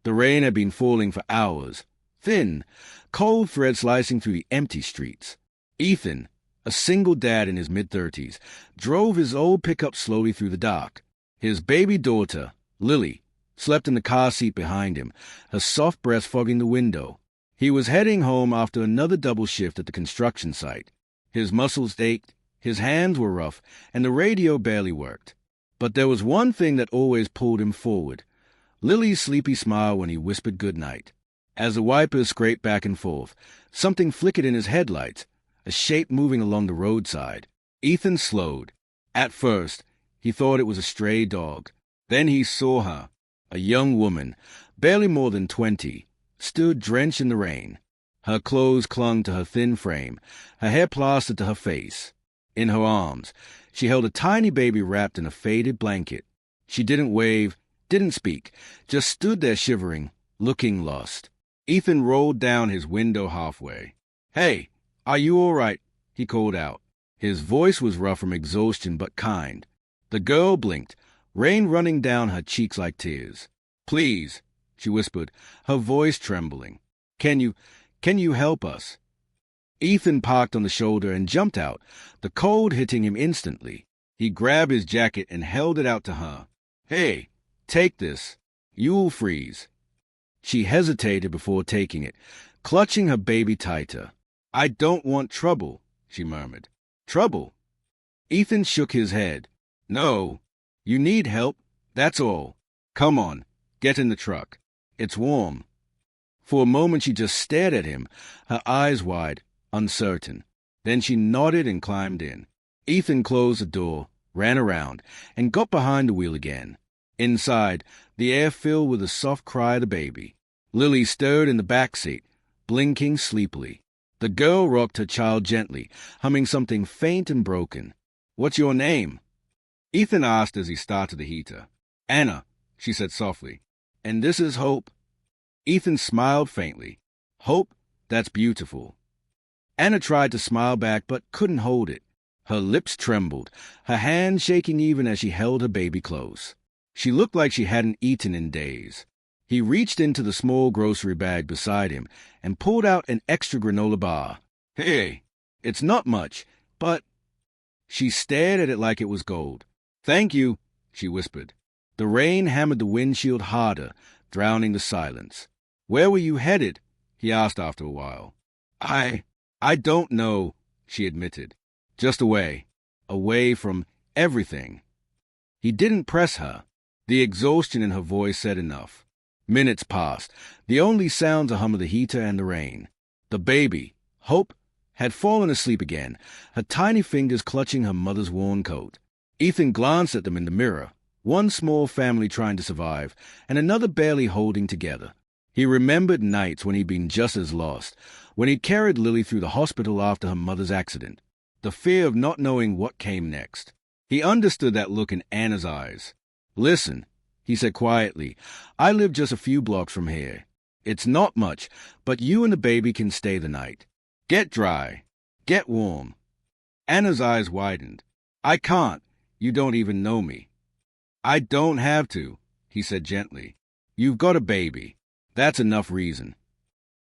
The rain had been falling for hours, thin, cold thread slicing through the empty streets. Ethan, a single dad in his mid-30s, drove his old pickup slowly through the dark. His baby daughter, Lily, slept in the car seat behind him, her soft breast fogging the window. He was heading home after another double shift at the construction site. His muscles ached, his hands were rough, and the radio barely worked. But there was one thing that always pulled him forward: Lily's sleepy smile when he whispered goodnight. As the wipers scraped back and forth, something flickered in his headlights, a shape moving along the roadside. Ethan slowed. At first, he thought it was a stray dog. Then he saw her. A young woman, barely more than 20, stood drenched in the rain. Her clothes clung to her thin frame, her hair plastered to her face. In her arms, she held a tiny baby wrapped in a faded blanket. She didn't wave, didn't speak, just stood there shivering, looking lost. Ethan rolled down his window halfway. "Hey, are you all right?" he called out. His voice was rough from exhaustion but kind. The girl blinked, rain running down her cheeks like tears. "Please," she whispered, her voice trembling. Can you help us?" Ethan parked on the shoulder and jumped out, the cold hitting him instantly. He grabbed his jacket and held it out to her. "Hey, take this. You'll freeze." She hesitated before taking it, clutching her baby tighter. "I don't want trouble," she murmured. "Trouble?" Ethan shook his head. "No. You need help, that's all. Come on, get in the truck. It's warm." For a moment she just stared at him, her eyes wide, uncertain. Then she nodded and climbed in. Ethan closed the door, ran around, and got behind the wheel again. Inside, the air filled with the soft cry of the baby. Lily stirred in the back seat, blinking sleepily. The girl rocked her child gently, humming something faint and broken. "What's your name?" Ethan asked as he started the heater. "Anna," she said softly. "And this is Hope." Ethan smiled faintly. "Hope, that's beautiful." Anna tried to smile back but couldn't hold it. Her lips trembled, her hand shaking even as she held her baby close. She looked like she hadn't eaten in days. He reached into the small grocery bag beside him and pulled out an extra granola bar. "Hey, it's not much, but—" She stared at it like it was gold. "Thank you," she whispered. The rain hammered the windshield harder, drowning the silence. "Where were you headed?" he asked after a while. I don't know," she admitted. "Just away. Away from everything." He didn't press her. The exhaustion in her voice said enough. Minutes passed, the only sounds a hum of the heater and the rain. The baby, Hope, had fallen asleep again, her tiny fingers clutching her mother's worn coat. Ethan glanced at them in the mirror, one small family trying to survive, and another barely holding together. He remembered nights when he'd been just as lost, when he'd carried Lily through the hospital after her mother's accident, the fear of not knowing what came next. He understood that look in Anna's eyes. "Listen," he said quietly, "I live just a few blocks from here. It's not much, but you and the baby can stay the night. Get dry. Get warm." Anna's eyes widened. "I can't. You don't even know me." "I don't have to," he said gently. "You've got a baby. That's enough reason."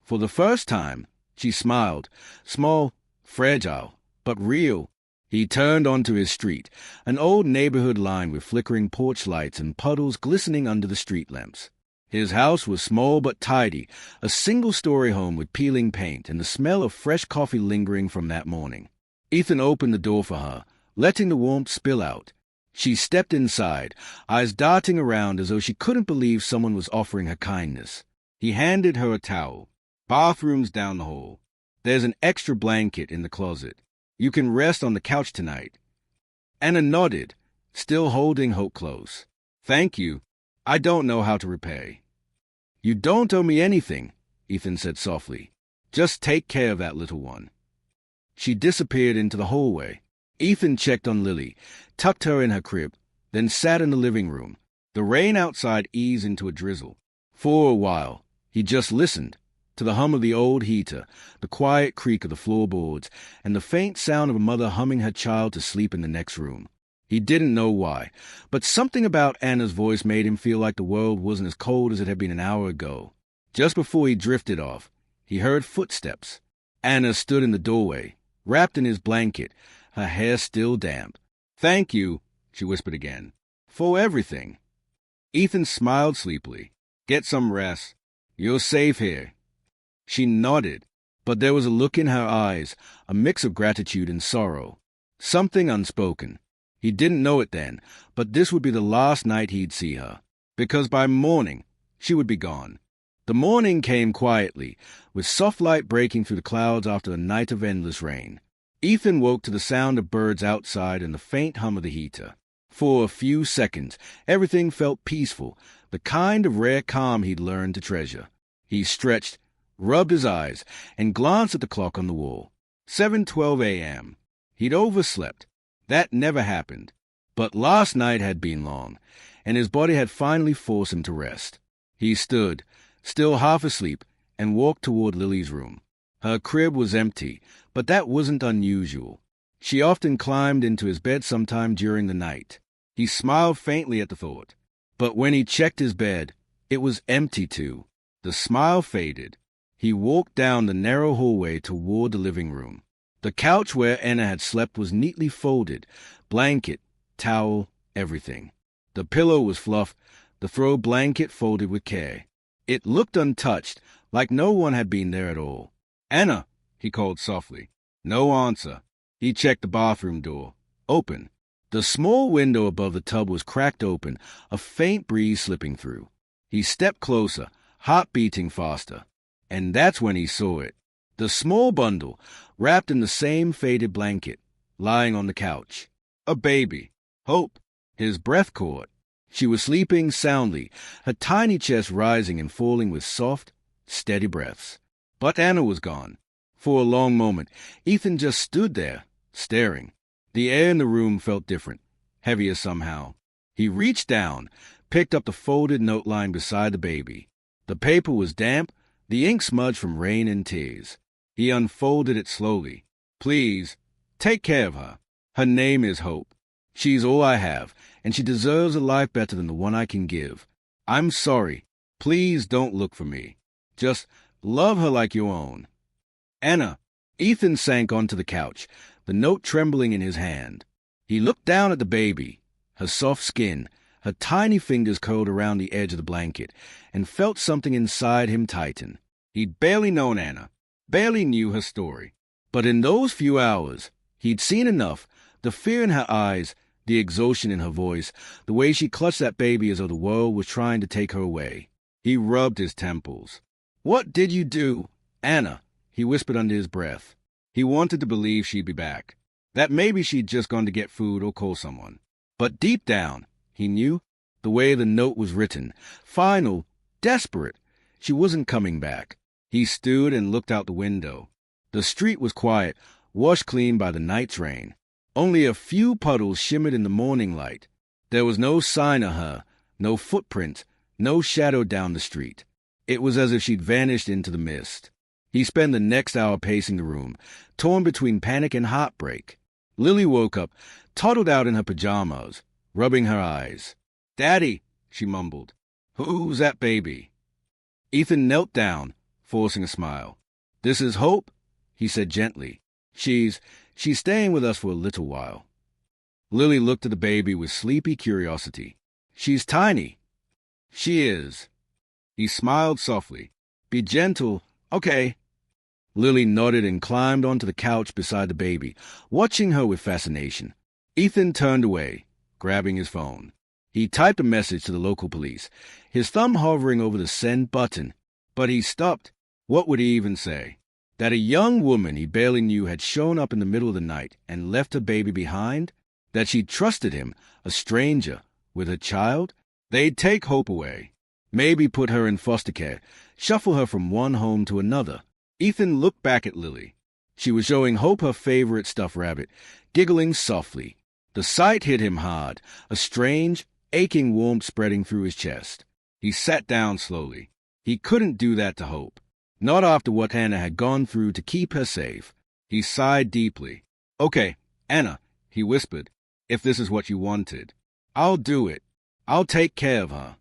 For the first time, she smiled, small, fragile, but real. He turned onto his street, an old neighborhood lined with flickering porch lights and puddles glistening under the street lamps. His house was small but tidy, a single-story home with peeling paint and the smell of fresh coffee lingering from that morning. Ethan opened the door for her, letting the warmth spill out. She stepped inside, eyes darting around as though she couldn't believe someone was offering her kindness. He handed her a towel. "Bathroom's down the hall. There's an extra blanket in the closet. You can rest on the couch tonight." Anna nodded, still holding Hope close. "Thank you. I don't know how to repay." "You don't owe me anything," Ethan said softly. "Just take care of that little one." She disappeared into the hallway. Ethan checked on Lily, tucked her in her crib, then sat in the living room. The rain outside eased into a drizzle. For a while, he just listened to the hum of the old heater, the quiet creak of the floorboards, and the faint sound of a mother humming her child to sleep in the next room. He didn't know why, but something about Anna's voice made him feel like the world wasn't as cold as it had been an hour ago. Just before he drifted off, he heard footsteps. Anna stood in the doorway, wrapped in his blanket, her hair still damp. "Thank you," she whispered again, "for everything." Ethan smiled sleepily. "Get some rest. You're safe here." She nodded, but there was a look in her eyes, a mix of gratitude and sorrow. Something unspoken. He didn't know it then, but this would be the last night he'd see her, because by morning she would be gone. The morning came quietly, with soft light breaking through the clouds after a night of endless rain. Ethan woke to the sound of birds outside and the faint hum of the heater. For a few seconds, everything felt peaceful, the kind of rare calm he'd learned to treasure. He stretched, rubbed his eyes, and glanced at the clock on the wall. 7:12 a.m. He'd overslept. That never happened. But last night had been long, and his body had finally forced him to rest. He stood, still half asleep, and walked toward Lily's room. Her crib was empty, but that wasn't unusual. She often climbed into his bed sometime during the night. He smiled faintly at the thought. But when he checked his bed, it was empty too. The smile faded. He walked down the narrow hallway toward the living room. The couch where Anna had slept was neatly folded, blanket, towel, everything. The pillow was fluffed, the throw blanket folded with care. It looked untouched, like no one had been there at all. "Anna," he called softly. No answer. He checked the bathroom door. Open. The small window above the tub was cracked open, a faint breeze slipping through. He stepped closer, heart beating faster. And that's when he saw it. The small bundle, wrapped in the same faded blanket, lying on the couch. A baby. Hope. His breath caught. She was sleeping soundly, her tiny chest rising and falling with soft, steady breaths. But Anna was gone. For a long moment, Ethan just stood there, staring. The air in the room felt different, heavier somehow. He reached down, picked up the folded note lying beside the baby. The paper was damp, the ink smudged from rain and tears. He unfolded it slowly. "Please, take care of her. Her name is Hope. She's all I have, and she deserves a life better than the one I can give. I'm sorry. Please don't look for me. Just love her like your own." "Anna." Ethan sank onto the couch, the note trembling in his hand. He looked down at the baby, her soft skin, her tiny fingers curled around the edge of the blanket, and felt something inside him tighten. He'd barely known Anna, barely knew her story. But in those few hours, he'd seen enough, the fear in her eyes, the exhaustion in her voice, the way she clutched that baby as though the world was trying to take her away. He rubbed his temples. "What did you do?" "Anna," he whispered under his breath. He wanted to believe she'd be back, that maybe she'd just gone to get food or call someone. But deep down, he knew, the way the note was written, final, desperate, she wasn't coming back. He stood and looked out the window. The street was quiet, washed clean by the night's rain. Only a few puddles shimmered in the morning light. There was no sign of her, no footprint, no shadow down the street. It was as if she'd vanished into the mist. He spent the next hour pacing the room, torn between panic and heartbreak. Lily woke up, toddled out in her pajamas, rubbing her eyes. "Daddy," she mumbled. "Who's that baby?" Ethan knelt down, forcing a smile. "This is Hope," he said gently. She's staying with us for a little while." Lily looked at the baby with sleepy curiosity. "She's tiny." "She is." He smiled softly. "Be gentle. Okay." Lily nodded and climbed onto the couch beside the baby, watching her with fascination. Ethan turned away, grabbing his phone. He typed a message to the local police, his thumb hovering over the send button. But he stopped. What would he even say? That a young woman he barely knew had shown up in the middle of the night and left her baby behind? That she'd trusted him, a stranger, with her child? They'd take Hope away. Maybe put her in foster care, shuffle her from one home to another. Ethan looked back at Lily. She was showing Hope her favorite stuffed rabbit, giggling softly. The sight hit him hard, a strange, aching warmth spreading through his chest. He sat down slowly. He couldn't do that to Hope. Not after what Hannah had gone through to keep her safe. He sighed deeply. "Okay, Anna," he whispered. if this is what you wanted. I'll do it. I'll take care of her.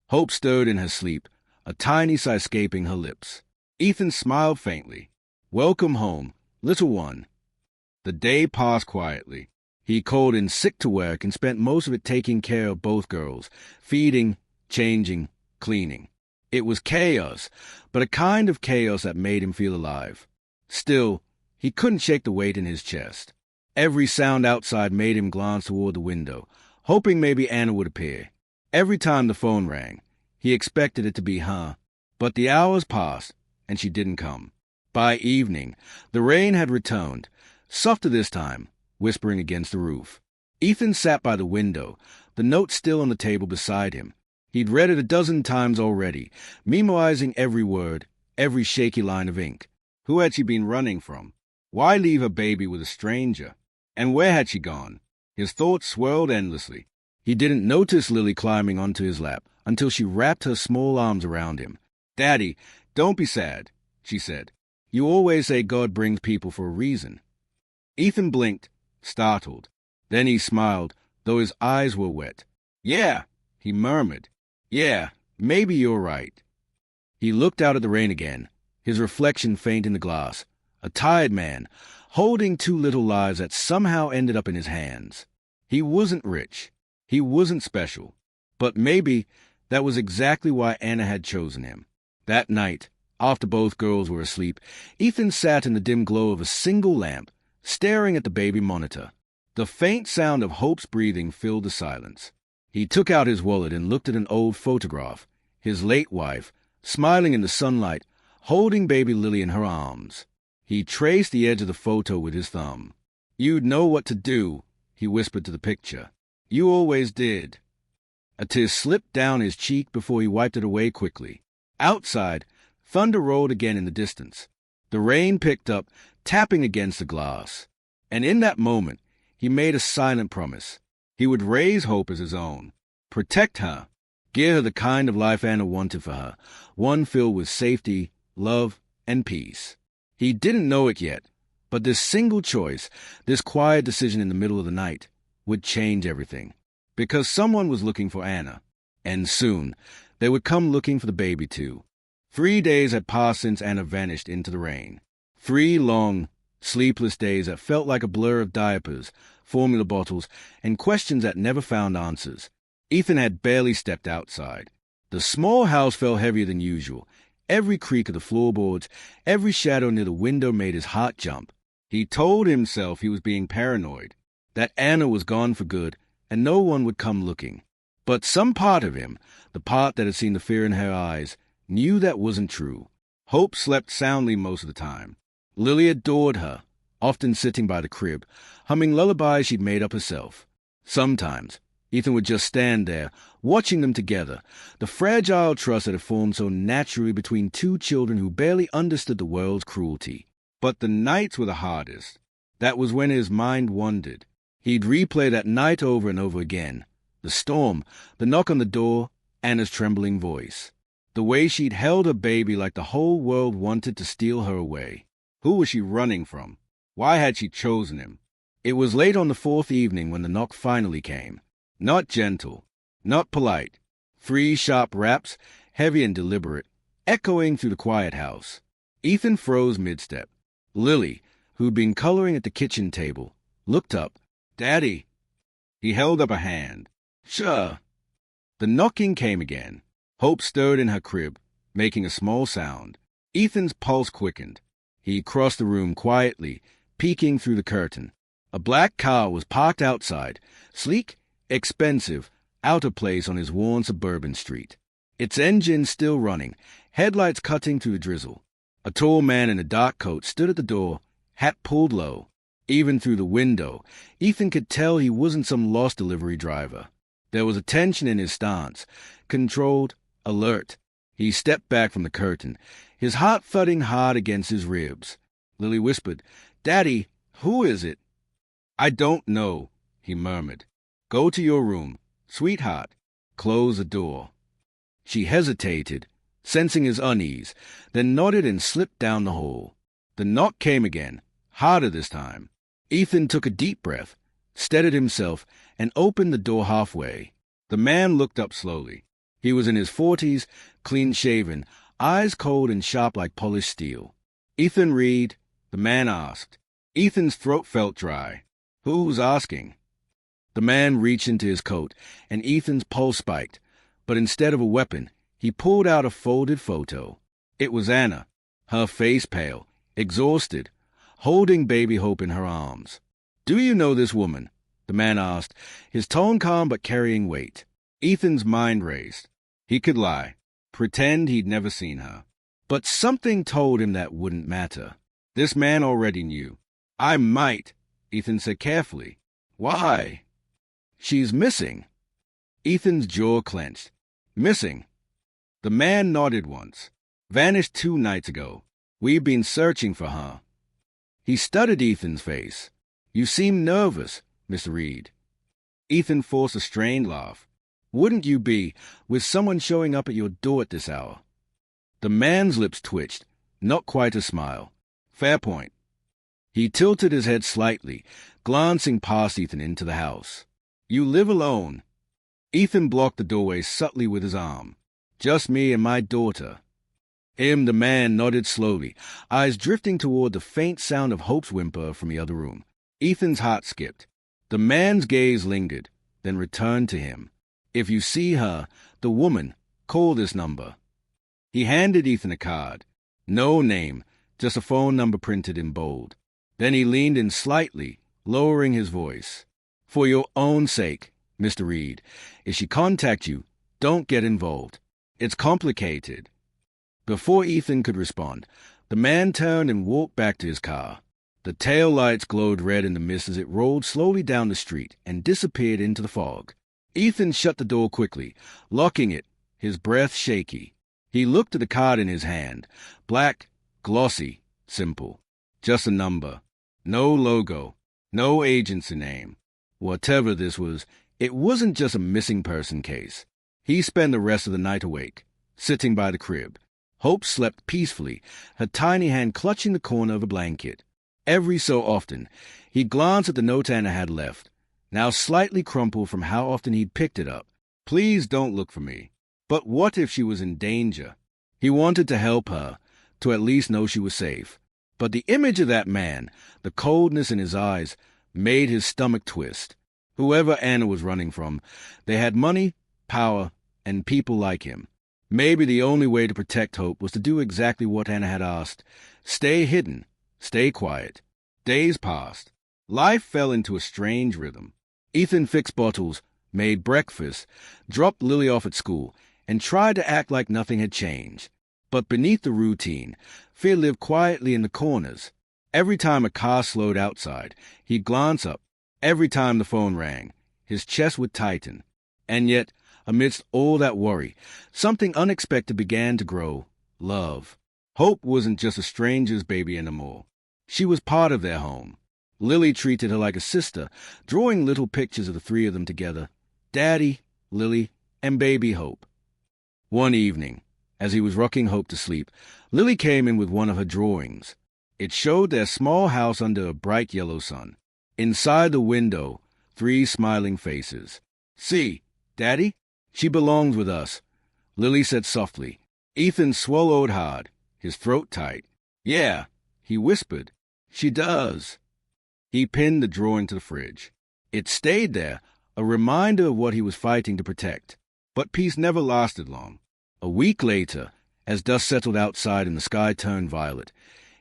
Hope stirred in her sleep, a tiny sigh escaping her lips. Ethan smiled faintly. Welcome home, little one. The day passed quietly. He called in sick to work and spent most of it taking care of both girls, feeding, changing, cleaning. It was chaos, but a kind of chaos that made him feel alive. Still, he couldn't shake the weight in his chest. Every sound outside made him glance toward the window, hoping maybe Anna would appear. Every time the phone rang, he expected it to be her. But the hours passed, and she didn't come. By evening, the rain had returned, softer this time, whispering against the roof. Ethan sat by the window, the note still on the table beside him. He'd read it a dozen times already, memorizing every word, every shaky line of ink. Who had she been running from? Why leave her baby with a stranger? And where had she gone? His thoughts swirled endlessly. He didn't notice Lily climbing onto his lap until she wrapped her small arms around him. "Daddy, don't be sad," she said. "You always say God brings people for a reason." Ethan blinked, startled. Then he smiled, though his eyes were wet. "Yeah," he murmured. "Yeah, maybe you're right." He looked out at the rain again, his reflection faint in the glass. A tired man, holding two little lives that somehow ended up in his hands. He wasn't rich. He wasn't special. But maybe that was exactly why Anna had chosen him. That night, after both girls were asleep, Ethan sat in the dim glow of a single lamp, staring at the baby monitor. The faint sound of Hope's breathing filled the silence. He took out his wallet and looked at an old photograph, his late wife, smiling in the sunlight, holding baby Lily in her arms. He traced the edge of the photo with his thumb. "You'd know what to do," he whispered to the picture. "You always did." A tear slipped down his cheek before he wiped it away quickly. Outside, thunder rolled again in the distance. The rain picked up, tapping against the glass. And in that moment, he made a silent promise. He would raise Hope as his own, protect her, give her the kind of life Anna wanted for her, one filled with safety, love, and peace. He didn't know it yet, but this single choice, this quiet decision in the middle of the night, would change everything. Because someone was looking for Anna, and soon they would come looking for the baby too. 3 days had passed since Anna vanished into the rain. 3 long, sleepless days that felt like a blur of diapers, formula bottles, and questions that never found answers. Ethan had barely stepped outside. The small house felt heavier than usual. Every creak of the floorboards, every shadow near the window made his heart jump. He told himself he was being paranoid, that Anna was gone for good, and no one would come looking. But some part of him, the part that had seen the fear in her eyes, knew that wasn't true. Hope slept soundly most of the time. Lily adored her, often sitting by the crib, humming lullabies she'd made up herself. Sometimes, Ethan would just stand there, watching them together, the fragile trust that had formed so naturally between two children who barely understood the world's cruelty. But the nights were the hardest. That was when his mind wandered. He'd replay that night over and over again. The storm, the knock on the door, Anna's trembling voice. The way she'd held her baby like the whole world wanted to steal her away. Who was she running from? Why had she chosen him? It was late on the 4th evening when the knock finally came. Not gentle, not polite. 3 sharp raps, heavy and deliberate, echoing through the quiet house. Ethan froze mid-step. Lily, who'd been coloring at the kitchen table, looked up. "Daddy." He held up a hand. "Sure." The knocking came again. Hope stirred in her crib, making a small sound. Ethan's pulse quickened. He crossed the room quietly, peeking through the curtain. A black car was parked outside, sleek, expensive, out of place on his worn suburban street. Its engine still running, headlights cutting through the drizzle. A tall man in a dark coat stood at the door, hat pulled low. Even through the window, Ethan could tell he wasn't some lost delivery driver. There was a tension in his stance, controlled, alert. He stepped back from the curtain, his heart thudding hard against his ribs. Lily whispered, "Daddy, who is it?" "I don't know," he murmured. "Go to your room. Sweetheart, close the door." She hesitated, sensing his unease, then nodded and slipped down the hall. The knock came again, harder this time. Ethan took a deep breath, steadied himself, and opened the door halfway. The man looked up slowly. He was in his 40s, clean-shaven, eyes cold and sharp like polished steel. "Ethan Reed?" the man asked. Ethan's throat felt dry. "Who's asking?" The man reached into his coat, and Ethan's pulse spiked, but instead of a weapon, he pulled out a folded photo. It was Anna, her face pale, exhausted, holding baby Hope in her arms. "Do you know this woman?" the man asked, his tone calm but carrying weight. Ethan's mind raced. He could lie, pretend he'd never seen her. But something told him that wouldn't matter. This man already knew. "I might," Ethan said carefully. "Why?" "She's missing." Ethan's jaw clenched. "Missing?" The man nodded once. "Vanished 2 nights ago. We've been searching for her." He studied Ethan's face. "You seem nervous, Mr. Reed." Ethan forced a strained laugh. "Wouldn't you be, with someone showing up at your door at this hour?" The man's lips twitched. Not quite a smile. "Fair point." He tilted his head slightly, glancing past Ethan into the house. "You live alone?" Ethan blocked the doorway subtly with his arm. "Just me and my daughter." The man nodded slowly, eyes drifting toward the faint sound of Hope's whimper from the other room. Ethan's heart skipped. The man's gaze lingered, then returned to him. "If you see her, the woman, call this number." He handed Ethan a card. No name, just a phone number printed in bold. Then he leaned in slightly, lowering his voice. "For your own sake, Mr. Reed, if she contacts you, don't get involved. It's complicated." Before Ethan could respond, the man turned and walked back to his car. The tail lights glowed red in the mist as it rolled slowly down the street and disappeared into the fog. Ethan shut the door quickly, locking it, his breath shaky. He looked at the card in his hand. Black, glossy, simple. Just a number. No logo. No agency name. Whatever this was, it wasn't just a missing person case. He spent the rest of the night awake, sitting by the crib. Hope slept peacefully, her tiny hand clutching the corner of a blanket. Every so often, he glanced at the note Anna had left, now slightly crumpled from how often he'd picked it up. Please don't look for me. But what if she was in danger? He wanted to help her, to at least know she was safe. But the image of that man, the coldness in his eyes, made his stomach twist. Whoever Anna was running from, they had money, power, and people like him. Maybe the only way to protect Hope was to do exactly what Anna had asked. Stay hidden. Stay quiet. Days passed. Life fell into a strange rhythm. Ethan fixed bottles, made breakfast, dropped Lily off at school, and tried to act like nothing had changed. But beneath the routine, fear lived quietly in the corners. Every time a car slowed outside, he'd glance up. Every time the phone rang, his chest would tighten. And yet, amidst all that worry, something unexpected began to grow. Love. Hope wasn't just a stranger's baby anymore. She was part of their home. Lily treated her like a sister, drawing little pictures of the 3 of them together. Daddy, Lily, and baby Hope. One evening, as he was rocking Hope to sleep, Lily came in with one of her drawings. It showed their small house under a bright yellow sun. Inside the window, 3 smiling faces. "See, Daddy? She belongs with us," Lily said softly. Ethan swallowed hard, his throat tight. "Yeah," he whispered. "She does." He pinned the drawing to the fridge. It stayed there, a reminder of what he was fighting to protect. But peace never lasted long. A week later, as dust settled outside and the sky turned violet,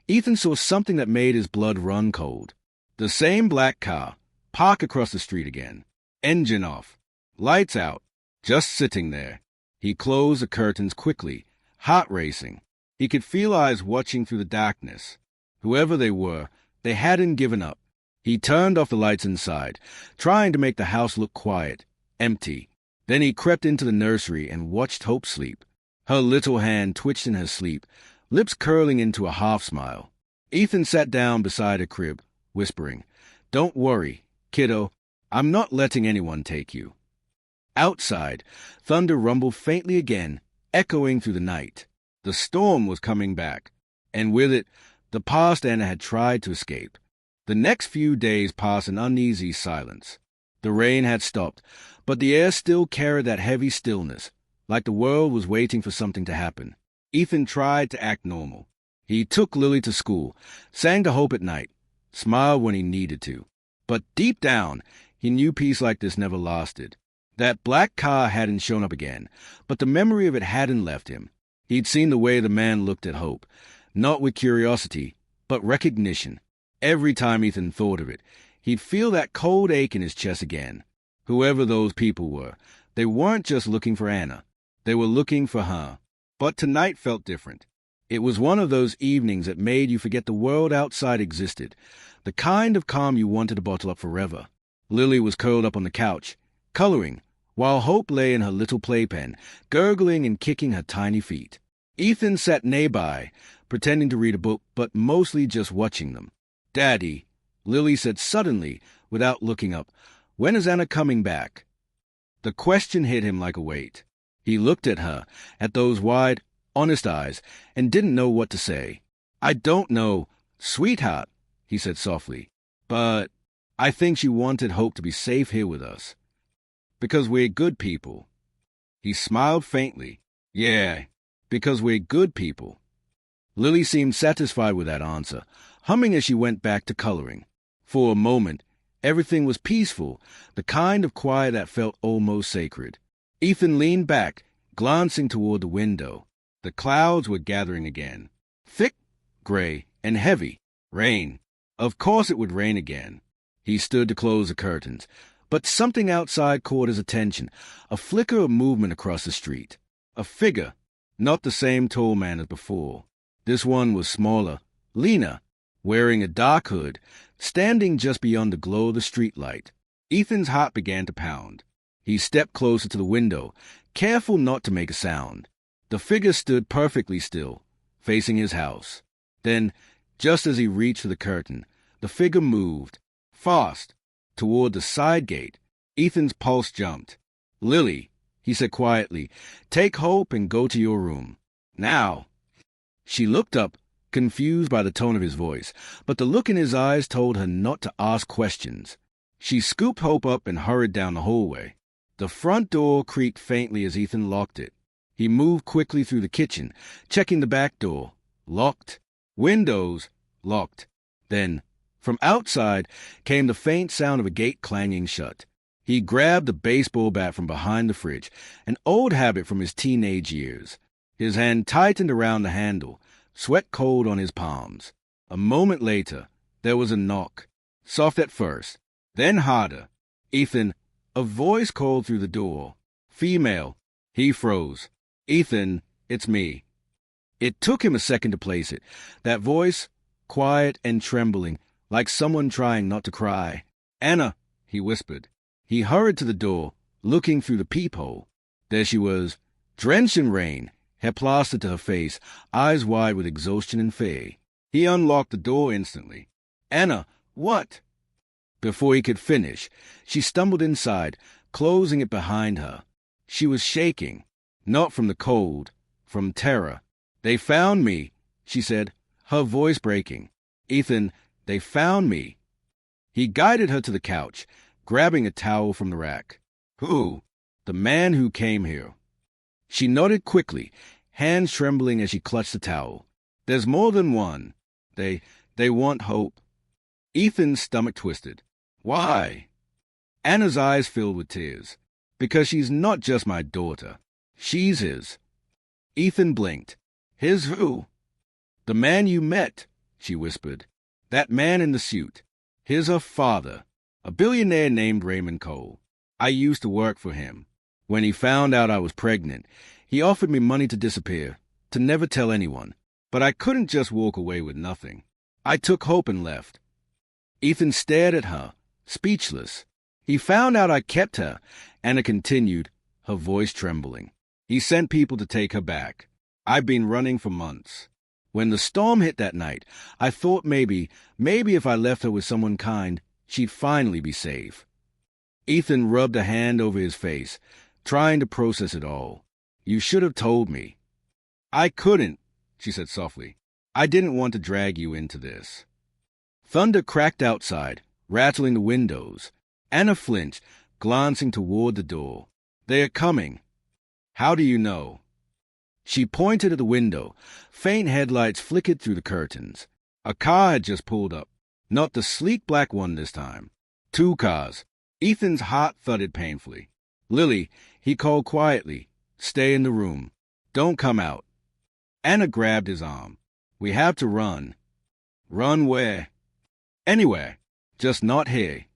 Ethan saw something that made his blood run cold. The same black car, parked across the street again. Engine off. Lights out. Just sitting there. He closed the curtains quickly, heart racing. He could feel eyes watching through the darkness. Whoever they were, they hadn't given up. He turned off the lights inside, trying to make the house look quiet, empty. Then he crept into the nursery and watched Hope sleep. Her little hand twitched in her sleep, lips curling into a half-smile. Ethan sat down beside her crib, whispering, "Don't worry, kiddo. I'm not letting anyone take you." Outside, thunder rumbled faintly again, echoing through the night. The storm was coming back, and with it, the past Anna had tried to escape. The next few days passed in uneasy silence. The rain had stopped, but the air still carried that heavy stillness, like the world was waiting for something to happen. Ethan tried to act normal. He took Lily to school, sang to Hope at night, smiled when he needed to. But deep down, he knew peace like this never lasted. That black car hadn't shown up again, but the memory of it hadn't left him. He'd seen the way the man looked at Hope, not with curiosity, but recognition. Every time Ethan thought of it, he'd feel that cold ache in his chest again. Whoever those people were, they weren't just looking for Anna. They were looking for her. But tonight felt different. It was one of those evenings that made you forget the world outside existed, the kind of calm you wanted to bottle up forever. Lily was curled up on the couch, coloring, while Hope lay in her little playpen, gurgling and kicking her tiny feet. Ethan sat nearby, pretending to read a book, but mostly just watching them. "Daddy," Lily said suddenly, without looking up, "when is Anna coming back?" The question hit him like a weight. He looked at her, at those wide, honest eyes, and didn't know what to say. "I don't know, sweetheart," he said softly, "but I think she wanted Hope to be safe here with us. Because we're good people." He smiled faintly. "Yeah, because we're good people." Lily seemed satisfied with that answer, humming as she went back to coloring. For a moment, everything was peaceful, the kind of quiet that felt almost sacred. Ethan leaned back, glancing toward the window. The clouds were gathering again. Thick, gray, and heavy. Rain. Of course it would rain again. He stood to close the curtains, but something outside caught his attention, a flicker of movement across the street. A figure, not the same tall man as before. This one was smaller, leaner, wearing a dark hood, standing just beyond the glow of the streetlight. Ethan's heart began to pound. He stepped closer to the window, careful not to make a sound. The figure stood perfectly still, facing his house. Then, just as he reached for the curtain, the figure moved, fast, toward the side gate. Ethan's pulse jumped. "Lily," he said quietly, "take Hope and go to your room. Now." She looked up, confused by the tone of his voice, but the look in his eyes told her not to ask questions. She scooped Hope up and hurried down the hallway. The front door creaked faintly as Ethan locked it. He moved quickly through the kitchen, checking the back door. Locked. Windows. Locked. Then, from outside, came the faint sound of a gate clanging shut. He grabbed a baseball bat from behind the fridge, an old habit from his teenage years. His hand tightened around the handle, sweat cold on his palms. A moment later, there was a knock. Soft at first, then harder. "Ethan," a voice called through the door. "Female." He froze. "Ethan, it's me." It took him a second to place it. That voice, quiet and trembling, like someone trying not to cry. "Anna," he whispered. He hurried to the door, looking through the peephole. There she was, drenched in rain, hair plastered to her face, eyes wide with exhaustion and fear. He unlocked the door instantly. "Anna, what?" Before he could finish, she stumbled inside, closing it behind her. She was shaking, not from the cold, from terror. "They found me," she said, her voice breaking. "Ethan, they found me." He guided her to the couch, grabbing a towel from the rack. "Who?" "The man who came here." She nodded quickly, hands trembling as she clutched the towel. "There's more than one. They want Hope." Ethan's stomach twisted. "Why?" Anna's eyes filled with tears. "Because she's not just my daughter. She's his." Ethan blinked. "His who?" "The man you met," she whispered. "That man in the suit. He's her father, a billionaire named Raymond Cole. I used to work for him. When he found out I was pregnant, he offered me money to disappear, to never tell anyone. But I couldn't just walk away with nothing. I took Hope and left." Ethan stared at her, speechless. "He found out I kept her," Anna continued, her voice trembling. "He sent people to take her back. I've been running for months. When the storm hit that night, I thought maybe if I left her with someone kind, she'd finally be safe." Ethan rubbed a hand over his face, trying to process it all. "You should have told me." "I couldn't," she said softly. "I didn't want to drag you into this." Thunder cracked outside, rattling the windows. Anna flinched, glancing toward the door. "They are coming." "How do you know?" She pointed at the window. Faint headlights flickered through the curtains. A car had just pulled up. Not the sleek black one this time. 2 cars. Ethan's heart thudded painfully. "Lily," he called quietly. "Stay in the room. Don't come out." Anna grabbed his arm. "We have to run." "Run where?" "Anywhere. Just not here."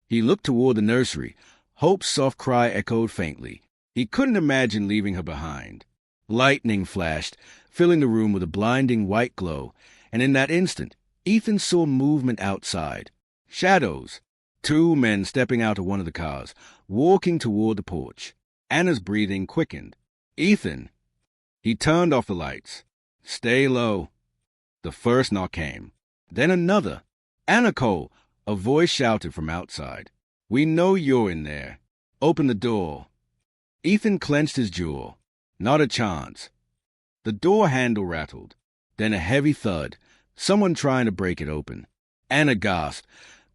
He looked toward the nursery. Hope's soft cry echoed faintly. He couldn't imagine leaving her behind. Lightning flashed, filling the room with a blinding white glow, and in that instant, Ethan saw movement outside. Shadows. 2 men stepping out of one of the cars, walking toward the porch. Anna's breathing quickened. "Ethan!" He turned off the lights. "Stay low." The first knock came. Then another. "Anna Cole!" A voice shouted from outside. "We know you're in there. Open the door." Ethan clenched his jaw. Not a chance. The door handle rattled. Then a heavy thud. Someone trying to break it open. Anna gasped,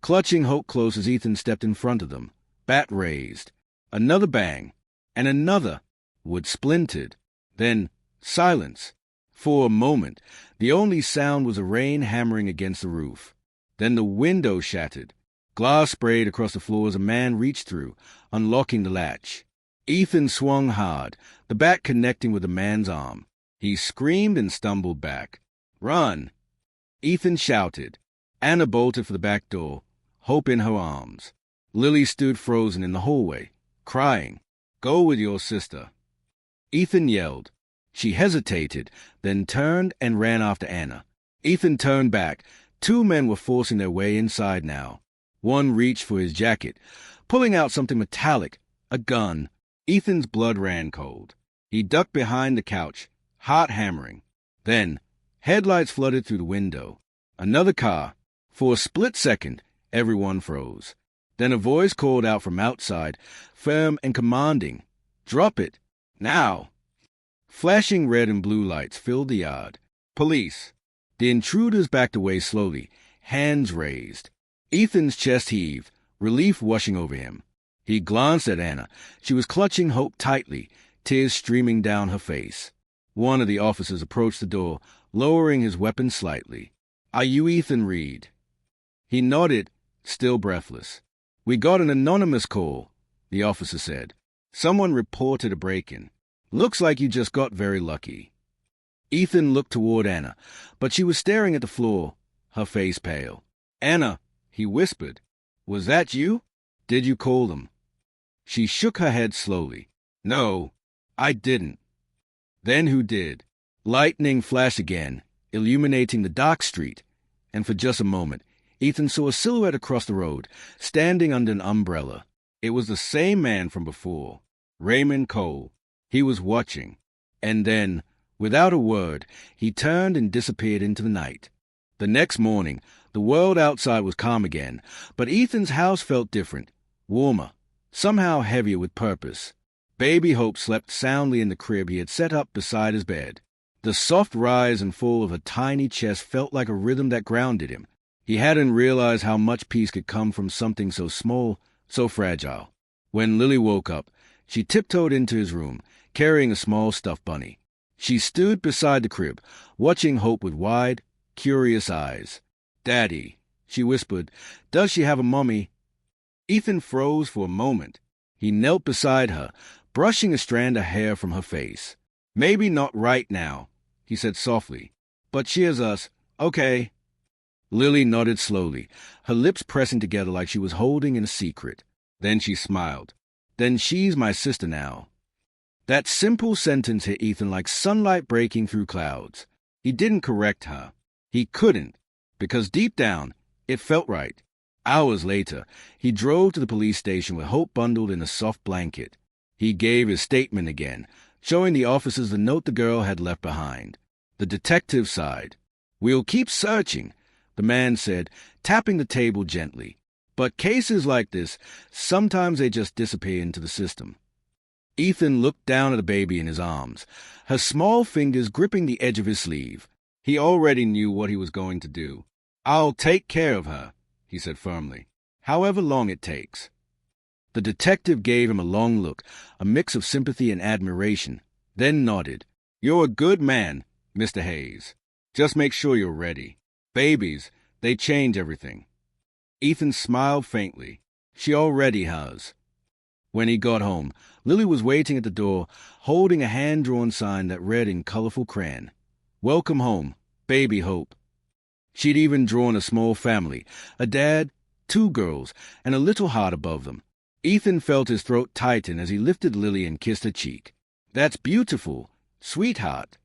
clutching Hope close as Ethan stepped in front of them. Bat raised. Another bang. And another. Wood splintered. Then silence. For a moment, the only sound was the rain hammering against the roof. Then the window shattered. Glass sprayed across the floor as a man reached through, unlocking the latch. Ethan swung hard, the bat connecting with the man's arm. He screamed and stumbled back. "Run!" Ethan shouted. Anna bolted for the back door, Hope in her arms. Lily stood frozen in the hallway, crying. "Go with your sister." Ethan yelled. She hesitated, then turned and ran after Anna. Ethan turned back. 2 men were forcing their way inside now. One reached for his jacket, pulling out something metallic, a gun. Ethan's blood ran cold. He ducked behind the couch, heart hammering. Then, headlights flooded through the window. Another car. For a split second, everyone froze. Then a voice called out from outside, firm and commanding. "Drop it! Now!" Flashing red and blue lights filled the yard. "Police!" The intruders backed away slowly, hands raised. Ethan's chest heaved, relief washing over him. He glanced at Anna. She was clutching Hope tightly, tears streaming down her face. One of the officers approached the door, lowering his weapon slightly. "Are you Ethan Reed?" He nodded, still breathless. "We got an anonymous call," the officer said. "Someone reported a break-in. Looks like you just got very lucky." Ethan looked toward Anna, but she was staring at the floor, her face pale. "Anna," he whispered, "was that you? Did you call them?" She shook her head slowly. "No, I didn't." Then who did? Lightning flashed again, illuminating the dark street, and for just a moment, Ethan saw a silhouette across the road, standing under an umbrella. It was the same man from before, Raymond Cole. He was watching. And then, without a word, he turned and disappeared into the night. The next morning, the world outside was calm again, but Ethan's house felt different, warmer, somehow heavier with purpose. Baby Hope slept soundly in the crib he had set up beside his bed. The soft rise and fall of her tiny chest felt like a rhythm that grounded him. He hadn't realized how much peace could come from something so small, so fragile. When Lily woke up, she tiptoed into his room, carrying a small stuffed bunny. She stood beside the crib, watching Hope with wide, curious eyes. "Daddy," she whispered, "does she have a mummy?" Ethan froze for a moment. He knelt beside her, brushing a strand of hair from her face. "Maybe not right now," he said softly, "but she has us, okay?" Lily nodded slowly, her lips pressing together like she was holding in a secret. Then she smiled. "Then she's my sister now." That simple sentence hit Ethan like sunlight breaking through clouds. He didn't correct her. He couldn't, because deep down, it felt right. Hours later, he drove to the police station with Hope bundled in a soft blanket. He gave his statement again, showing the officers the note the girl had left behind. The detective sighed. "We'll keep searching," the man said, tapping the table gently. "But cases like this, sometimes they just disappear into the system." Ethan looked down at the baby in his arms, her small fingers gripping the edge of his sleeve. He already knew what he was going to do. "I'll take care of her," he said firmly, "however long it takes." The detective gave him a long look, a mix of sympathy and admiration, then nodded. "You're a good man, Mr. Hayes. Just make sure you're ready. Babies, they change everything." Ethan smiled faintly. "She already has." When he got home, Lily was waiting at the door, holding a hand-drawn sign that read in colorful crayon, "Welcome home, baby Hope." She'd even drawn a small family, a dad, 2 girls, and a little heart above them. Ethan felt his throat tighten as he lifted Lily and kissed her cheek. "That's beautiful, sweetheart."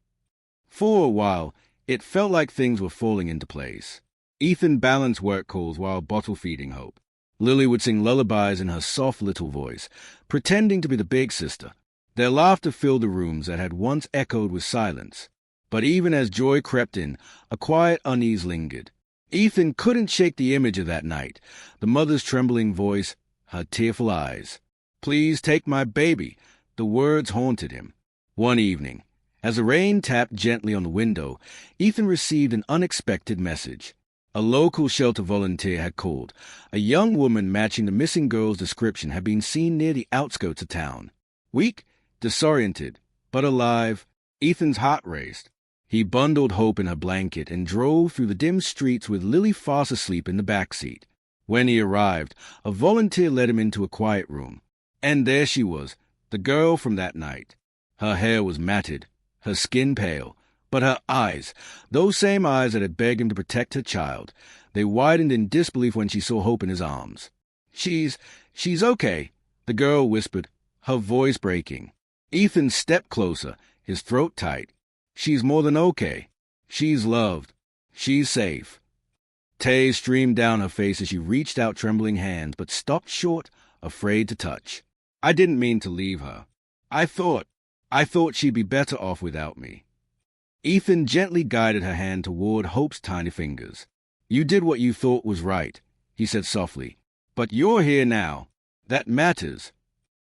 For a while, it felt like things were falling into place. Ethan balanced work calls while bottle-feeding Hope. Lily would sing lullabies in her soft little voice, pretending to be the big sister. Their laughter filled the rooms that had once echoed with silence. But even as joy crept in, a quiet unease lingered. Ethan couldn't shake the image of that night, the mother's trembling voice, her tearful eyes. "Please take my baby." The words haunted him. One evening, as the rain tapped gently on the window, Ethan received an unexpected message. A local shelter volunteer had called. A young woman matching the missing girl's description had been seen near the outskirts of town. Weak, disoriented, but alive, Ethan's heart raced. He bundled Hope in her blanket and drove through the dim streets with Lily fast asleep in the back seat. When he arrived, a volunteer led him into a quiet room. And there she was, the girl from that night. Her hair was matted, her skin pale, but her eyes, those same eyes that had begged him to protect her child, they widened in disbelief when she saw Hope in his arms. She's okay," the girl whispered, her voice breaking. Ethan stepped closer, his throat tight. "She's more than okay. She's loved. She's safe." Tears streamed down her face as she reached out trembling hands, but stopped short, afraid to touch. "I didn't mean to leave her. I thought she'd be better off without me." Ethan gently guided her hand toward Hope's tiny fingers. "You did what you thought was right," he said softly. "But you're here now. That matters."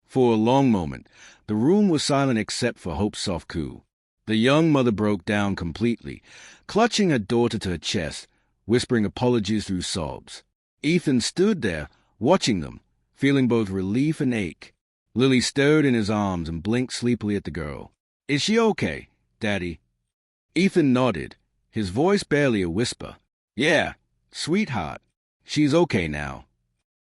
For a long moment, the room was silent except for Hope's soft coo. The young mother broke down completely, clutching her daughter to her chest, whispering apologies through sobs. Ethan stood there, watching them, feeling both relief and ache. Lily stirred in his arms and blinked sleepily at the girl. "Is she okay, Daddy?" Ethan nodded, his voice barely a whisper. "Yeah, sweetheart. She's okay now."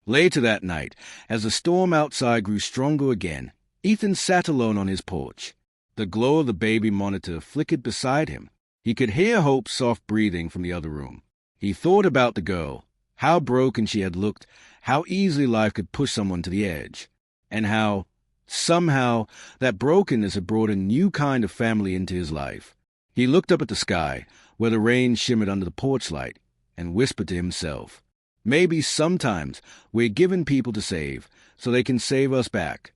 Later that night, as the storm outside grew stronger again, Ethan sat alone on his porch. The glow of the baby monitor flickered beside him. He could hear Hope's soft breathing from the other room. He thought about the girl, how broken she had looked, how easily life could push someone to the edge, and how, somehow, that brokenness had brought a new kind of family into his life. He looked up at the sky, where the rain shimmered under the porch light, and whispered to himself, "Maybe sometimes we're given people to save, so they can save us back."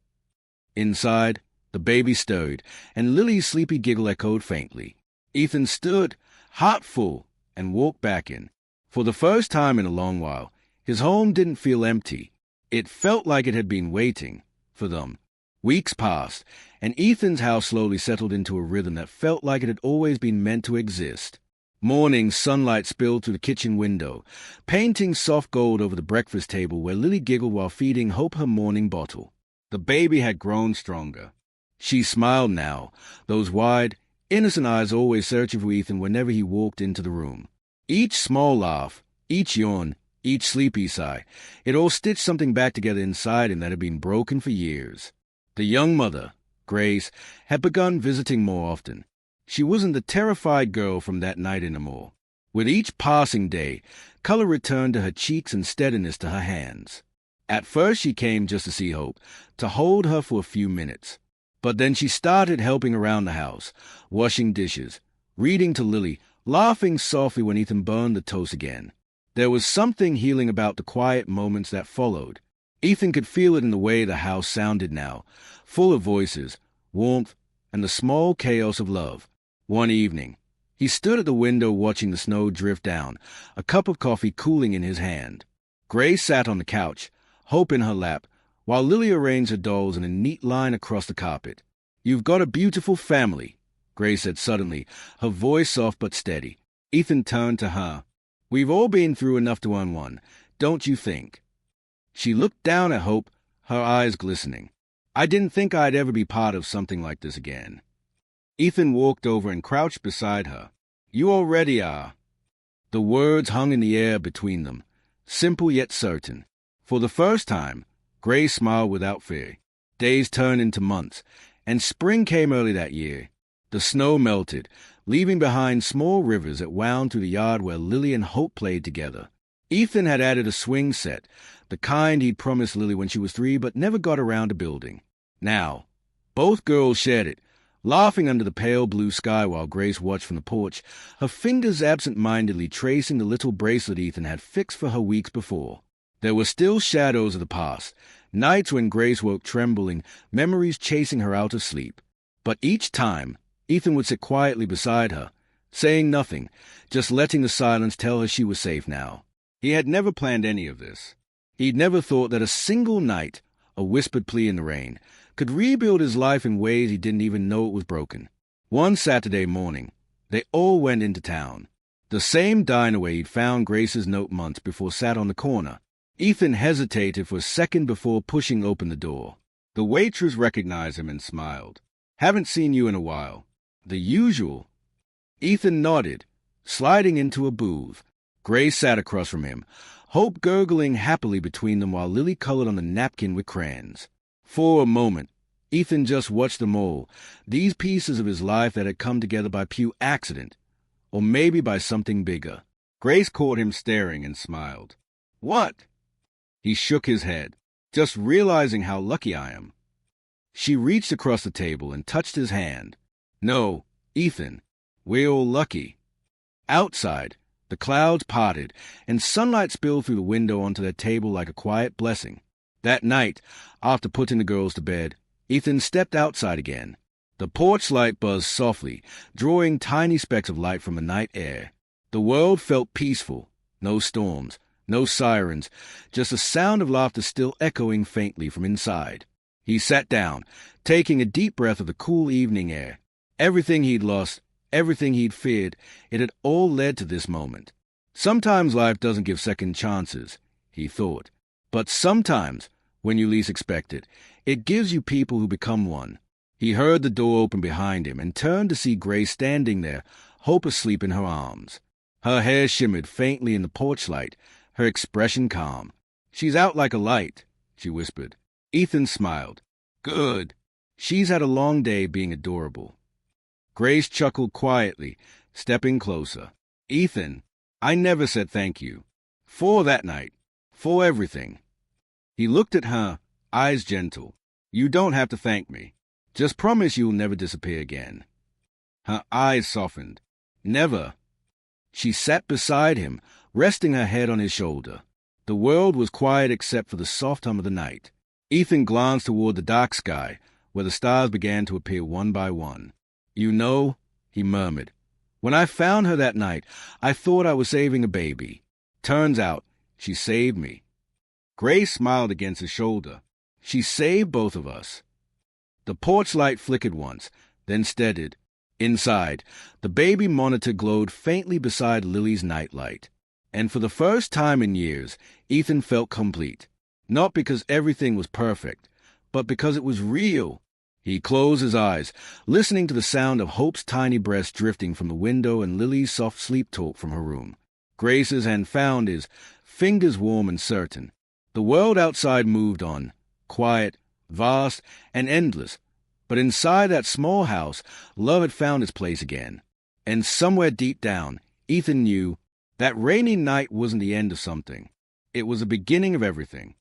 Inside, the baby stirred, and Lily's sleepy giggle echoed faintly. Ethan stood, heart full, and walked back in. For the first time in a long while, his home didn't feel empty. It felt like it had been waiting for them. Weeks passed, and Ethan's house slowly settled into a rhythm that felt like it had always been meant to exist. Morning sunlight spilled through the kitchen window, painting soft gold over the breakfast table where Lily giggled while feeding Hope her morning bottle. The baby had grown stronger. She smiled now, those wide, innocent eyes always searching for Ethan whenever he walked into the room. Each small laugh, each yawn, each sleepy sigh, it all stitched something back together inside him that had been broken for years. The young mother, Grace, had begun visiting more often. She wasn't the terrified girl from that night anymore. With each passing day, color returned to her cheeks and steadiness to her hands. At first she came just to see Hope, to hold her for a few minutes. But then she started helping around the house, washing dishes, reading to Lily, laughing softly when Ethan burned the toast again. There was something healing about the quiet moments that followed. Ethan could feel it in the way the house sounded now, full of voices, warmth, and the small chaos of love. One evening, he stood at the window watching the snow drift down, a cup of coffee cooling in his hand. Grace sat on the couch, Hope in her lap, while Lily arranged her dolls in a neat line across the carpet. "You've got a beautiful family," Grace said suddenly, her voice soft but steady. Ethan turned to her. We've all been through enough to earn one, don't you think? She looked down at Hope, her eyes glistening. I didn't think I'd ever be part of something like this again. Ethan walked over and crouched beside her. You already are. The words hung in the air between them, simple yet certain. For the first time, Grace smiled without fear. Days turned into months, and spring came early that year. The snow melted, leaving behind small rivers that wound through the yard where Lily and Hope played together. Ethan had added a swing set, the kind he'd promised Lily when she was 3 but never got around to building. Now, both girls shared it, laughing under the pale blue sky while Grace watched from the porch, her fingers absent-mindedly tracing the little bracelet Ethan had fixed for her weeks before. There were still shadows of the past, nights when Grace woke trembling, memories chasing her out of sleep. But each time, Ethan would sit quietly beside her, saying nothing, just letting the silence tell her she was safe now. He had never planned any of this. He'd never thought that a single night, a whispered plea in the rain, could rebuild his life in ways he didn't even know it was broken. One Saturday morning, they all went into town. The same diner where he'd found Grace's note months before sat on the corner. Ethan hesitated for a second before pushing open the door. The waitress recognized him and smiled. Haven't seen you in a while. The usual. Ethan nodded, sliding into a booth. Grace sat across from him, Hope gurgling happily between them while Lily colored on the napkin with crayons. For a moment, Ethan just watched them all, these pieces of his life that had come together by pure accident, or maybe by something bigger. Grace caught him staring and smiled. What? He shook his head, just realizing how lucky I am. She reached across the table and touched his hand. No, Ethan, we're all lucky. Outside, the clouds parted, and sunlight spilled through the window onto their table like a quiet blessing. That night, after putting the girls to bed, Ethan stepped outside again. The porch light buzzed softly, drawing tiny specks of light from the night air. The world felt peaceful. No storms, no sirens, just the sound of laughter still echoing faintly from inside. He sat down, taking a deep breath of the cool evening air. Everything he'd lost, everything he'd feared, it had all led to this moment. Sometimes life doesn't give second chances, he thought. But sometimes, when you least expect it, it gives you people who become one. He heard the door open behind him and turned to see Grace standing there, Hope asleep in her arms. Her hair shimmered faintly in the porch light, her expression calm. She's out like a light, she whispered. Ethan smiled. Good. She's had a long day being adorable. Grace chuckled quietly, stepping closer. Ethan, I never said thank you. For that night. For everything. He looked at her, eyes gentle. You don't have to thank me. Just promise you'll never disappear again. Her eyes softened. Never. She sat beside him, resting her head on his shoulder. The world was quiet except for the soft hum of the night. Ethan glanced toward the dark sky, where the stars began to appear one by one. You know, he murmured, when I found her that night, I thought I was saving a baby. Turns out, she saved me. Grace smiled against his shoulder. She saved both of us. The porch light flickered once, then steadied. Inside, the baby monitor glowed faintly beside Lily's nightlight. And for the first time in years, Ethan felt complete. Not because everything was perfect, but because it was real. He closed his eyes, listening to the sound of Hope's tiny breast drifting from the window and Lily's soft sleep talk from her room. Grace's hand found his, fingers warm and certain. The world outside moved on, quiet, vast, and endless. But inside that small house, love had found its place again. And somewhere deep down, Ethan knew that rainy night wasn't the end of something. It was the beginning of everything.